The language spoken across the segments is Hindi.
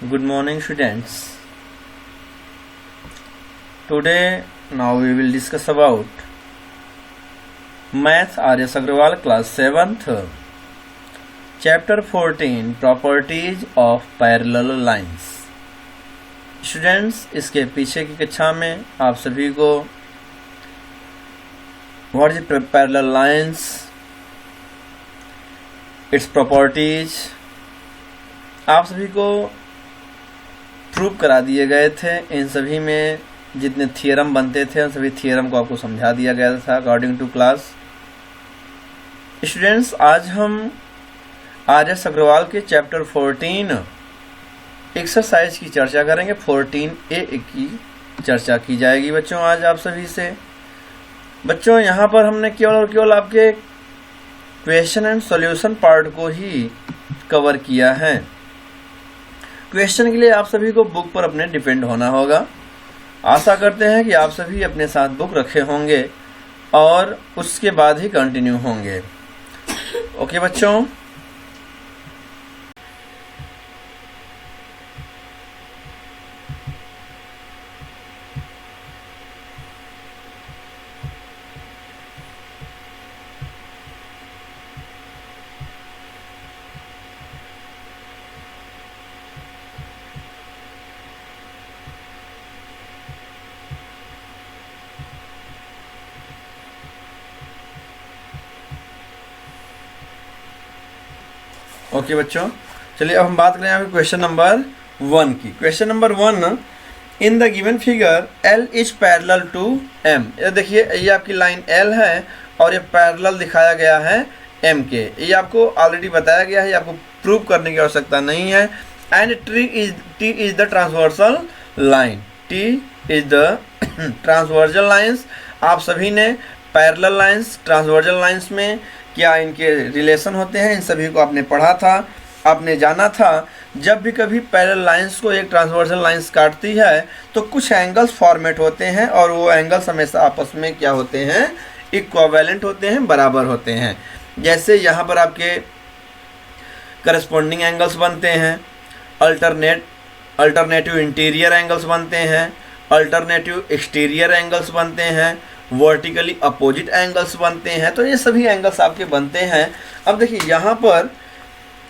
Good morning, students. Today, now we will discuss about Math R.S. Agrawal, class 7th, chapter 14, Properties of Parallel Lines. Students, इसके पीछे की कक्षा में आप सभी को What is parallel lines, its properties, आप सभी को प्रूव करा दिए गए थे। इन सभी में जितने थियरम बनते थे उन सभी थियरम को आपको समझा दिया गया था अकॉर्डिंग टू क्लास। स्टूडेंट्स, आज हम आर.एस. अग्रवाल के चैप्टर 14 एक्सरसाइज की चर्चा करेंगे। 14A की चर्चा की जाएगी बच्चों आज आप सभी से। बच्चों, यहाँ पर हमने केवल और केवल आपके क्वेश्चन एंड सॉल्यूशन पार्ट को ही कवर किया है। क्वेश्चन के लिए आप सभी को बुक पर अपने डिपेंड होना होगा। आशा करते हैं कि आप सभी अपने साथ बुक रखे होंगे और उसके बाद ही कंटिन्यू होंगे। ओके बच्चों, ओके बच्चों, चलिए अब हम बात करें यहाँ पे क्वेश्चन नंबर 1 की। Question number 1, in the given figure L is parallel to M। ये देखिए, ये आपकी लाइन L है और ये पैरेलल दिखाया गया है M के। ये आपको ऑलरेडी बताया गया है, ये आपको प्रूव करने की आवश्यकता नहीं है। And T is the transversal line. T is the transversal lines. आप सभी ने पैरेलल लाइन्स, ट्रांसवर्सल लाइन्स में क्या इनके रिलेशन होते हैं, इन सभी को आपने पढ़ा था, आपने जाना था। जब भी कभी पैरेलल लाइंस को एक ट्रांसवर्सल लाइंस काटती है तो कुछ एंगल्स फॉर्मेट होते हैं और वो एंगल्स हमेशा आपस में क्या होते हैं, इक्विवेलेंट होते हैं, बराबर होते हैं। जैसे यहाँ पर आपके करस्पॉन्डिंग एंगल्स बनते हैं, अल्टरनेटिव इंटीरियर एंगल्स बनते हैं, अल्टरनेटिव एक्सटीरियर एंगल्स बनते हैं, वर्टिकली अपोजिट एंगल्स बनते हैं। तो ये सभी एंगल्स आपके बनते हैं। अब देखिए, यहाँ पर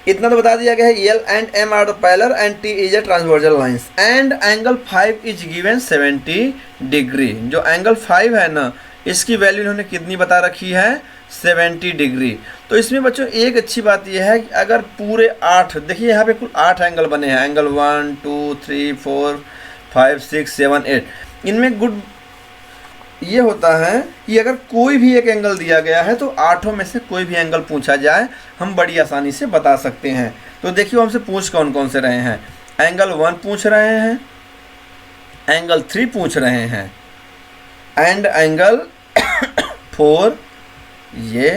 इतना तो बता दिया गया है, L and M are the parallel and T is a transversal lines and angle 5 is given 70 degree. जो एंगल 5 है ना, इसकी वैल्यू इन्होंने कितनी बता रखी है, 70 डिग्री। तो इसमें बच्चों एक अच्छी बात यह है कि अगर पूरे 8, देखिए यहाँ पे कुल 8 एंगल बने हैं, एंगल 1 2 3 4 5 6 7 8। इनमें गुड ये होता है कि अगर कोई भी एक एंगल दिया गया है तो 8 में से कोई भी एंगल पूछा जाए हम बड़ी आसानी से बता सकते हैं। तो देखिए हमसे पूछ कौन कौन से रहे हैं। एंगल 1 पूछ रहे हैं, एंगल 3 पूछ रहे हैं एंड एंगल 4 ये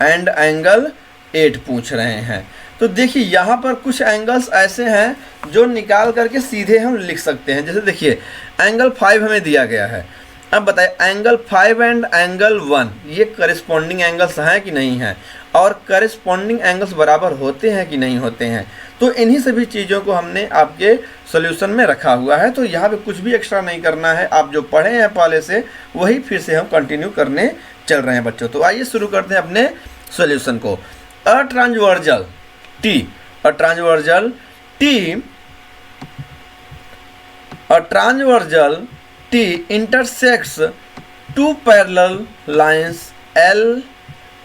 एंड एंगल 8 पूछ रहे हैं। तो देखिए यहाँ पर कुछ एंगल्स ऐसे हैं जो निकाल करके सीधे हम लिख सकते हैं। जैसे देखिए, एंगल 5 हमें दिया गया है। अब बताइए, एंगल 5 एंड एंगल 1 ये करिस्पॉन्डिंग एंगल्स हैं कि नहीं हैं, और करिस्पॉन्डिंग एंगल्स बराबर होते हैं कि नहीं होते हैं। तो इन्हीं सभी चीज़ों को हमने आपके सॉल्यूशन में रखा हुआ है। तो यहाँ पे कुछ भी एक्स्ट्रा नहीं करना है, आप जो पढ़े हैं पहले से वही फिर से हम कंटिन्यू करने चल रहे हैं बच्चों। तो आइए शुरू करते हैं अपने सॉल्यूशन को। A transversal T, a transversal T, a transversal T intersects two parallel lines L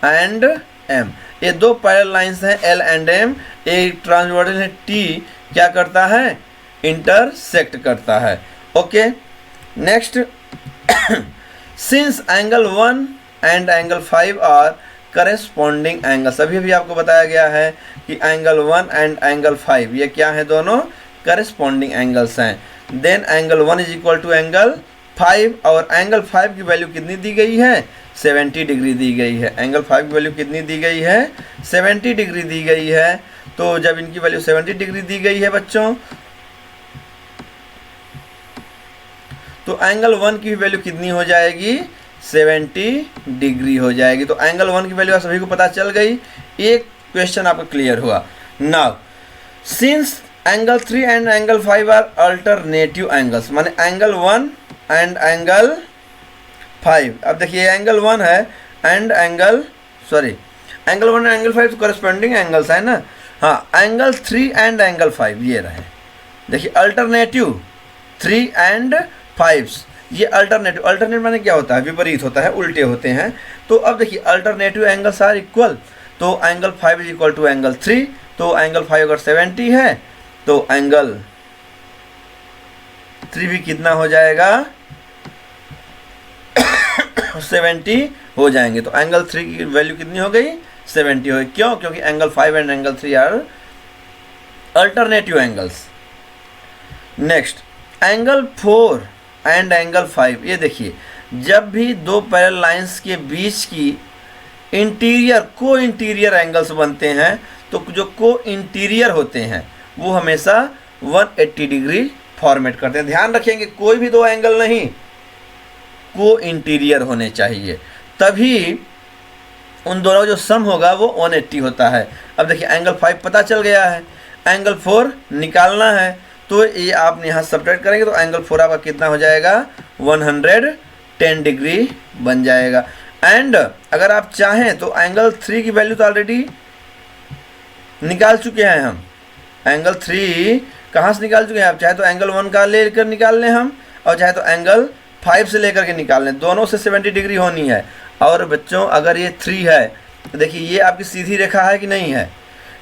and M। ये दो पैरेलल लाइंस हैं L एंड M। एक ट्रांसवर्सल है T, क्या करता है, इंटरसेक्ट करता है। Okay, next, since angle 1 and angle 5 are corresponding angles. अभी भी आपको बताया गया है कि एंगल 1 एंड एंगल 5 ये क्या है, दोनों करेस्पॉन्डिंग एंगल्स हैं। Then angle 1 is equal to angle 5 और एंगल 5 की वैल्यू कितनी दी गई है, 70 डिग्री दी गई है। एंगल 5 की वैल्यू कितनी दी गई है, 70 डिग्री दी गई है। तो जब इनकी वैल्यू 70 डिग्री दी गई है बच्चों, तो एंगल 1 की वैल्यू कितनी हो जाएगी, 70 डिग्री हो जाएगी। तो एंगल 1 की वैल्यू आप सभी को पता चल गई। एक क्वेश्चन आपका क्लियर हुआ। Now since angle 3 and angle 5 are alternative angles, माने एंगल 1 एंड एंगल 5। अब देखिए एंगल 1 है and angle angle 1 and angle 5 तो करस्पॉन्डिंग एंगल्स है ना। हाँ, एंगल 3 एंड एंगल 5 ये रहे। देखिए अल्टरनेटिव 3 एंड 5, ये अल्टरनेटिव माने क्या होता है, विपरीत होता है, उल्टे होते हैं। तो अब देखिए अल्टरनेटिव एंगल्स आर इक्वल, तो angle 5 is equal to angle 3, तो एंगल 5 अगर 70 है तो एंगल 3 भी कितना हो जाएगा 70 हो जाएंगे। तो एंगल 3 की वैल्यू कितनी हो गई 70 हो गई। क्यों? क्योंकि angle 5 and angle 3 are alternative angles. Next angle 4 and angle 5, ये देखिए जब भी दो पैरेलल लाइंस के बीच की को इंटीरियर एंगल्स बनते हैं, तो जो को इंटीरियर होते हैं वो हमेशा 180 डिग्री फॉर्मेट करते हैं। ध्यान रखेंगे कोई भी दो एंगल नहीं, को इंटीरियर होने चाहिए, तभी उन दोनों जो सम होगा वो 180 होता है। अब देखिए एंगल 5 पता चल गया है, एंगल 4 निकालना है, तो ये आप यहाँ सब्ट्रैक्ट करेंगे तो एंगल 4 आपका कितना हो जाएगा 110 डिग्री बन जाएगा। एंड अगर आप चाहें तो एंगल 3 की वैल्यू तो ऑलरेडी निकाल चुके हैं हम। एंगल 3 कहाँ से निकाल चुके हैं? आप चाहे तो एंगल 1 का लेकर निकाल लें हम, और चाहे तो एंगल 5 से लेकर के निकाल लें, दोनों से 70 डिग्री होनी है। और बच्चों अगर ये 3 है तो देखिए ये आपकी सीधी रेखा है कि नहीं है।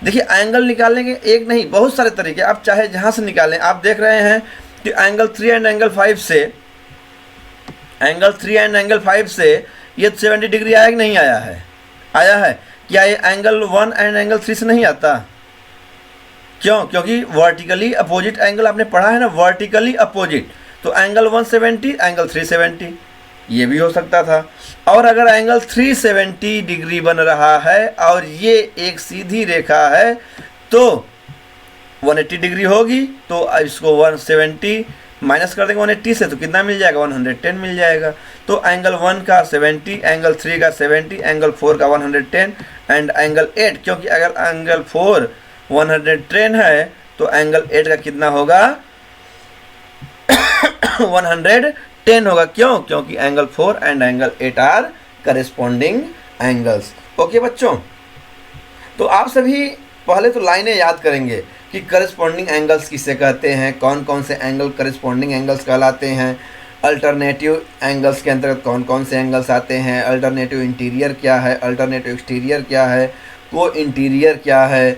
देखिए एंगल निकालने के एक नहीं बहुत सारे तरीके, आप चाहे जहाँ से निकालें। आप देख रहे हैं कि एंगल 3 एंड एंगल 5 से ये 70 डिग्री आया कि नहीं आया है? आया है। क्या ये एंगल 1 एंड एंगल 3 से नहीं आता? क्यों? क्योंकि वर्टिकली अपोजिट एंगल आपने पढ़ा है ना, वर्टिकली अपोजिट। तो एंगल 170 एंगल 370 ये भी हो सकता था। और अगर एंगल 370 डिग्री बन रहा है और ये एक सीधी रेखा है तो 180 डिग्री होगी, तो इसको 170 माइनस कर देंगे 180 से, तो कितना मिल जाएगा 110 मिल जाएगा। तो एंगल 1 का 70, एंगल 3 का 70, एंगल 4 का 110 एंड एंगल 8, क्योंकि अगर एंगल 4 110 है तो एंगल 8 का कितना होगा 110 होगा। क्यों? क्योंकि angle 4 and angle 8 are corresponding angles. Okay बच्चों, तो आप सभी पहले तो लाइनें याद करेंगे कि करेस्पॉन्डिंग एंगल्स किसे कहते हैं, कौन कौन से एंगल करेस्पॉन्डिंग एंगल्स कहलाते हैं, अल्टरनेटिव एंगल्स के अंतर्गत कौन कौन से एंगल्स आते हैं, अल्टरनेटिव इंटीरियर क्या है, अल्टरनेटिव एक्सटीरियर क्या है, को इंटीरियर क्या है,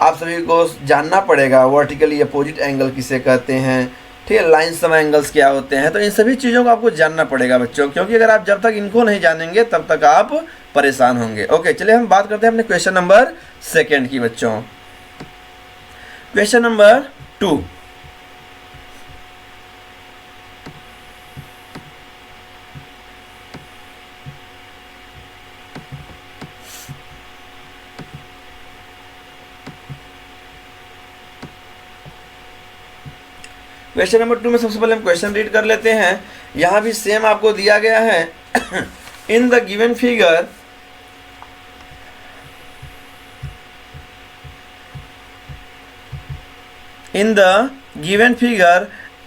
आप सभी को जानना पड़ेगा। वर्टिकली अपोजिट एंगल किसे कहते हैं, ठीक है, लाइन सम एंगल्स क्या होते हैं, तो इन सभी चीज़ों को आपको जानना पड़ेगा बच्चों, क्योंकि अगर आप जब तक इनको नहीं जानेंगे तब तक आप परेशान होंगे। ओके, चलिए हम बात करते हैं अपने क्वेश्चन नंबर 2 की बच्चों। क्वेश्चन नंबर 2, क्वेश्चन नंबर 2 में सबसे पहले हम क्वेश्चन रीड कर लेते हैं। यहाँ भी सेम आपको दिया गया है इन the given figure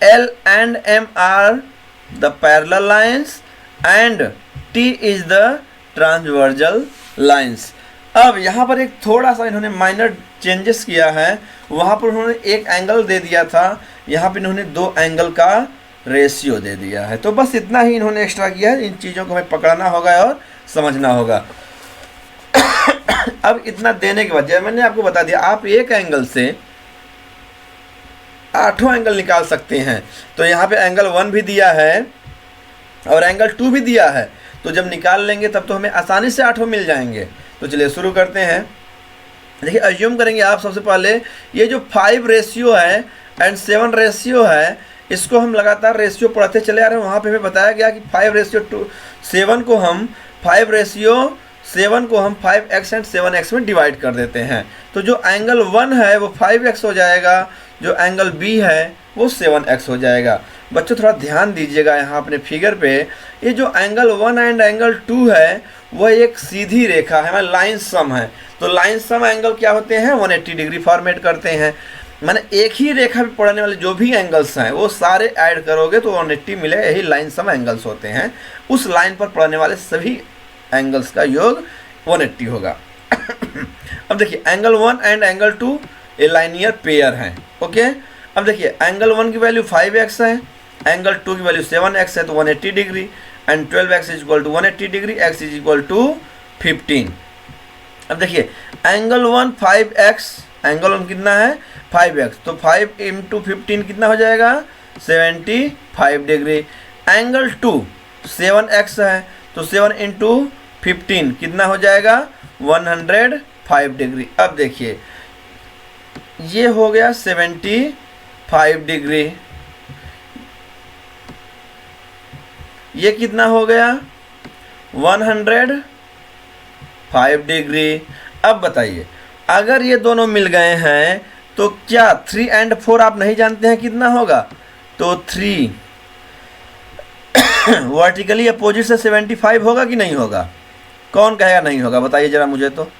L and M are the parallel lines and T is the transversal lines। अब यहाँ पर एक थोड़ा सा इन्होंने माइनर चेंजेस किया है। वहाँ पर उन्होंने एक एंगल दे दिया था, यहाँ पर इन्होंने 2 एंगल का रेशियो दे दिया है। तो बस इतना ही इन्होंने एक्स्ट्रा किया है, इन चीज़ों को हमें पकड़ना होगा और समझना होगा। अब इतना देने के बाद जब मैंने आपको बता दिया आप एक एंगल से 8 एंगल निकाल सकते हैं। तो यहाँ पे एंगल 1 भी दिया है और एंगल 2 भी दिया है, तो जब निकाल लेंगे तब तो हमें आसानी से 8 मिल जाएंगे। तो चलिए शुरू करते हैं। देखिए अज्यूम करेंगे आप सबसे पहले ये जो 5 रेशियो है एंड 7 रेशियो है, इसको हम लगातार रेशियो पढ़ते चले आ रहे हैं। वहाँ पे हमें बताया गया कि 5:7 को हम 5x एंड 7x में डिवाइड कर देते हैं। तो जो एंगल 1 है वो 5x हो जाएगा, जो एंगल B है वो 7x हो जाएगा। बच्चों थोड़ा ध्यान दीजिएगा यहाँ अपने फिगर पे, ये जो एंगल 1 एंड एंगल 2 है वह एक सीधी रेखा है, लाइन सम है। तो लाइन सम एंगल क्या होते हैं 180 डिग्री फॉर्मेट करते हैं। माने एक ही रेखा पे पड़ने वाले जो भी एंगल्स हैं वो सारे ऐड करोगे तो 180 मिलेगा। यही लाइन सम एंगल्स होते हैं, उस लाइन पर पड़ने वाले सभी एंगल्स का योग 180 होगा। अब देखिए angle 1 and angle 2 A linear pair हैं। ओके, अब देखिए एंगल 1 की वैल्यू 5x है, एंगल 2 की वैल्यू 7x है, तो 180 degree and 12x is equal to 180 degree, x is equal to 15। अब देखिए एंगल 1 5x, एंगल 1 कितना है 5x, तो 5 इंटू 15 कितना हो जाएगा 75 डिग्री। एंगल 2 7x है, तो 7 इंटू 15 कितना हो जाएगा 105 डिग्री। अब देखिए ये हो गया 75 डिग्री, ये कितना हो गया 105 डिग्री। अब बताइए अगर ये दोनों मिल गए हैं तो क्या 3 and 4 आप नहीं जानते हैं कितना होगा, तो 3 वर्टिकली अपोजिट से 75 होगा कि नहीं होगा? कौन कहेगा नहीं होगा, बताइए जरा मुझे। तो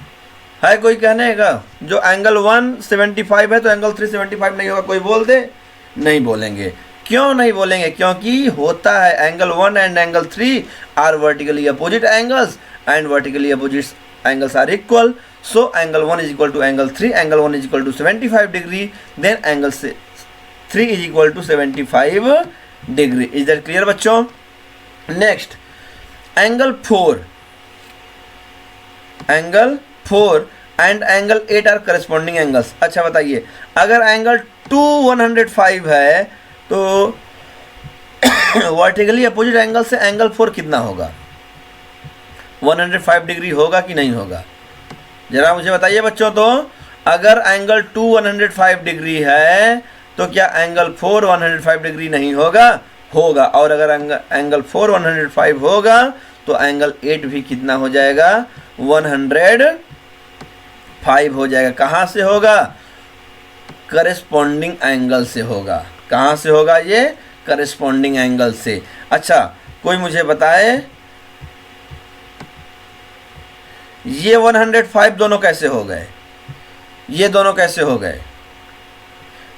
है कोई कहने का जो एंगल 1 75 है तो एंगल 3 75 नहीं होगा, कोई बोल दे? नहीं बोलेंगे। क्यों नहीं बोलेंगे? क्योंकि होता है angle 1 and angle 3 are vertically opposite angles and vertically opposite angles are equal. So angle 1 is equal to angle 3, angle 1 is equal to 75 degree, then angle 3 is equal to 75 degree. Is that clear बच्चों? Next, angle 4 and angle 8 are corresponding angles. अच्छा बताइए अगर angle 2 105 है तो वर्टिकली अपोजिट एंगल से एंगल 4 कितना होगा, 105 डिग्री होगा कि नहीं होगा? जरा मुझे बताइए बच्चों। तो अगर एंगल 2 105 डिग्री है तो क्या एंगल 4 105 डिग्री नहीं होगा? होगा। और अगर एंगल 4 105 होगा तो एंगल 8 भी कितना हो जाएगा 105 हो जाएगा। कहाँ से होगा? करेस्पॉन्डिंग एंगल से होगा। कहाँ से होगा ये? करेस्पॉन्डिंग एंगल से। अच्छा कोई मुझे बताए ये 105 दोनों कैसे हो गए, ये दोनों कैसे हो गए?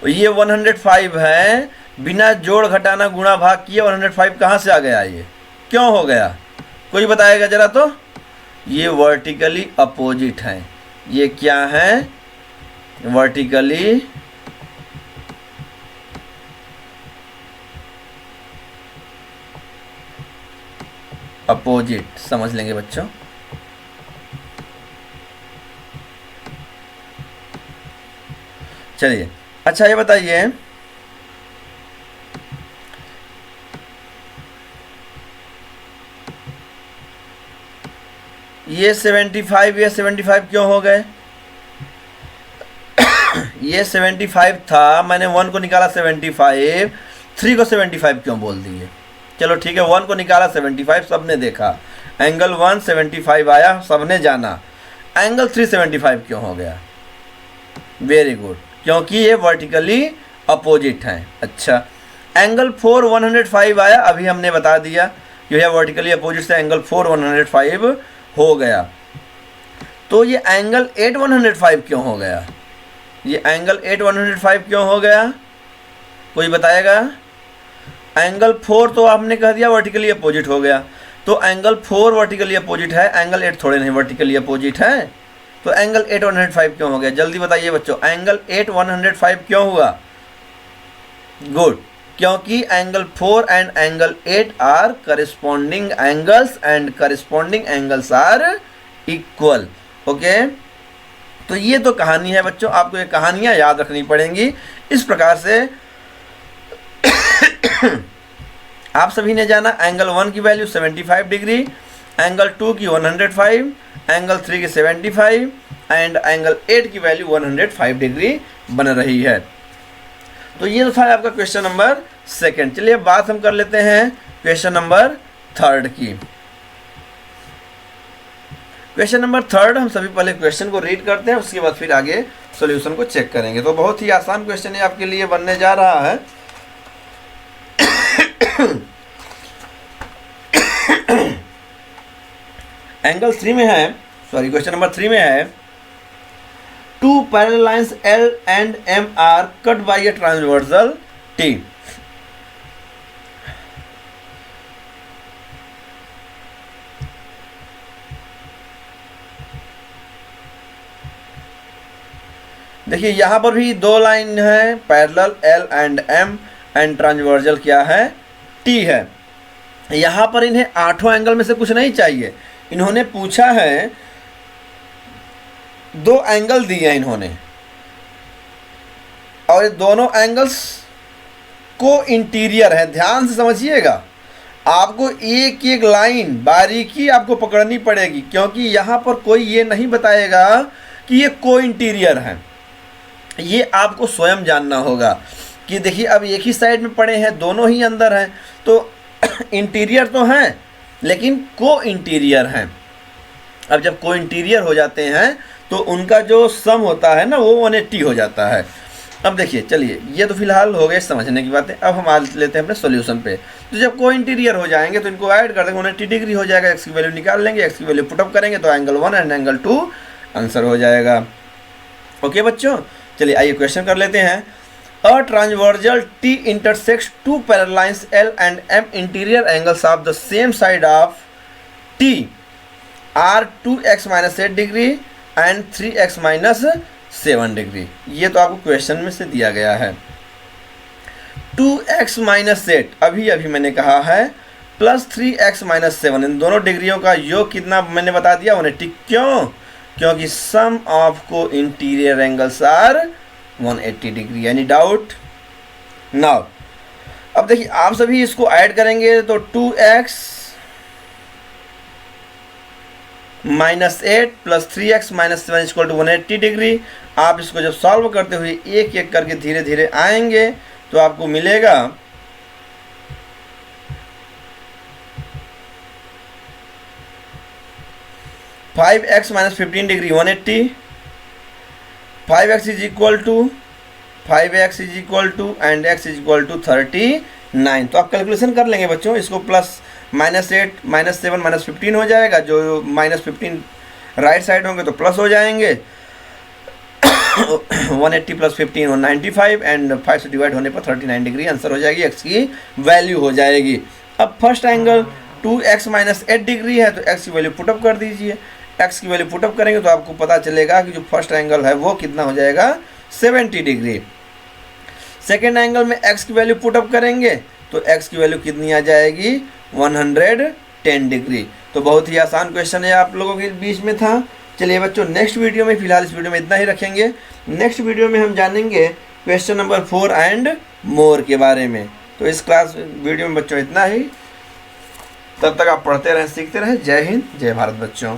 ये 105 है, बिना जोड़ घटाना गुणा भाग किए 105 कहाँ से आ गया, ये क्यों हो गया? कोई बताएगा जरा। तो ये वर्टिकली अपोजिट हैं। ये क्या है? वर्टिकली अपोजिट, समझ लेंगे बच्चों। चलिए अच्छा ये बताइए ये 75 ये 75 क्यों हो गए? ये 75 था, मैंने 1 को निकाला 75, 3 को 75 क्यों बोल दिए? चलो ठीक है 1 को निकाला 75 सबने देखा, एंगल 1 75 आया सबने जाना, एंगल 3 75 क्यों हो गया? वेरी गुड, क्योंकि ये वर्टिकली अपोजिट हैं। अच्छा एंगल 4 105 आया, अभी हमने बता दिया कि यह वर्टिकली अपोजिट से एंगल 4 105 हो गया। तो ये एंगल 8 105 क्यों हो गया? ये एंगल 8 105 क्यों हो गया? कोई बताएगा? एंगल 4 तो आपने कह दिया वर्टिकली अपोजिट हो गया, तो एंगल 4 वर्टिकली अपोजिट है, एंगल 8 थोड़े नहीं वर्टिकली अपोजिट है, तो एंगल 8 105 क्यों हो गया? जल्दी बताइए बच्चों, एंगल 8 105 क्यों हुआ? गुड, क्योंकि angle 4 and angle 8 are corresponding angles and corresponding angles are equal. Okay, तो ये तो कहानी है बच्चों, आपको ये कहानियां याद रखनी पड़ेंगी। इस प्रकार से आप सभी ने जाना एंगल 1 की वैल्यू 75 डिग्री, एंगल 2 की 105, एंगल 3 की 75 एंड एंगल 8 की वैल्यू 105 डिग्री बन रही है। तो ये तो था आपका क्वेश्चन नंबर 2। चलिए बात हम कर लेते हैं क्वेश्चन नंबर 3 की। क्वेश्चन नंबर 3 हम सभी पहले क्वेश्चन को रीड करते हैं, उसके बाद फिर आगे सॉल्यूशन को चेक करेंगे। तो बहुत ही आसान क्वेश्चन है आपके लिए बनने जा रहा है। एंगल 3 में है, सॉरी क्वेश्चन नंबर 3 में है two parallel lines L and M are cut by a transversal T। देखिए यहाँ पर भी दो लाइन है, parallel L and M and transversal क्या है, T है। यहाँ पर इन्हें आठों एंगल में से कुछ नहीं चाहिए, इन्होंने पूछा है दो एंगल दिए हैं इन्होंने, और दोनों एंगल्स को इंटीरियर है। ध्यान से समझिएगा, आपको एक एक लाइन बारीकी आपको पकड़नी पड़ेगी, क्योंकि यहाँ पर कोई ये नहीं बताएगा कि ये को इंटीरियर है। ये आपको स्वयं जानना होगा कि देखिए अब एक ही साइड में पड़े हैं, दोनों ही अंदर हैं, तो इंटीरियर तो हैं लेकिन को इंटीरियर हैं। अब जब को इंटीरियर हो जाते हैं तो उनका जो सम होता है ना वो 180 हो जाता है। अब देखिए, चलिए ये तो फिलहाल हो गए समझने की बातें, अब हम आ लेते हैं अपने सॉल्यूशन पे। तो जब को इंटीरियर हो जाएंगे तो इनको ऐड कर देंगे, 180 डिग्री हो जाएगा, एक्स की वैल्यू निकाल लेंगे, एक्स की वैल्यू पुटअप करेंगे तो एंगल 1 एंड एंगल 2 आंसर हो जाएगा। ओके बच्चों, चलिए आइए क्वेश्चन कर लेते हैं। अ transversal T intersects two parallel lines L and M interior angles of the same side of T are 2x minus 8 degree and 3x minus 7 degree। ये तो आपको क्वेश्चन में से दिया गया है। 2x minus 8 अभी मैंने कहा है, प्लस 3x minus 7, इन दोनों डिग्रियों का योग कितना मैंने बता दिया 180। क्यों? क्योंकि सम ऑफ को interior angles are 180 degree. Any doubt? Now अब देखिए आप सभी इसको ऐड करेंगे तो 2x minus 8 plus 3x minus 7 equal to 180 degree. आप इसको जब सॉल्व करते हुए एक एक करके धीरे धीरे आएंगे तो आपको मिलेगा 5x minus 15 degree 180, 5x is equal to 5x is equal to एंड x इज इक्वल टू 39। तो आप कैलकुलेशन कर लेंगे बच्चों, इसको प्लस माइनस 8 माइनस 7 माइनस 15 हो जाएगा, जो माइनस 15 राइट साइड होंगे तो प्लस हो जाएंगे। 180 प्लस 15 195 एंड 5 से डिवाइड होने पर 39 डिग्री आंसर हो जाएगी, x की वैल्यू हो जाएगी। अब first angle 2x minus 8 degree है तो x की वैल्यू पुटअप कर दीजिए। x की वैल्यू पुटअप करेंगे तो आपको पता चलेगा कि जो फर्स्ट एंगल है वो कितना हो जाएगा 70 डिग्री। सेकेंड एंगल में x की वैल्यू पुटअप करेंगे तो x की वैल्यू कितनी आ जाएगी 110 डिग्री। तो बहुत ही आसान क्वेश्चन है, आप लोगों के बीच में था। चलिए बच्चों, नेक्स्ट वीडियो में, फिलहाल इस वीडियो में इतना ही रखेंगे। नेक्स्ट वीडियो में हम जानेंगे क्वेश्चन नंबर 4 एंड मोर के बारे में। तो इस क्लास वीडियो में बच्चों इतना ही, तब तक आप पढ़ते रहें, सीखते रहें। जय हिंद, जय भारत बच्चों।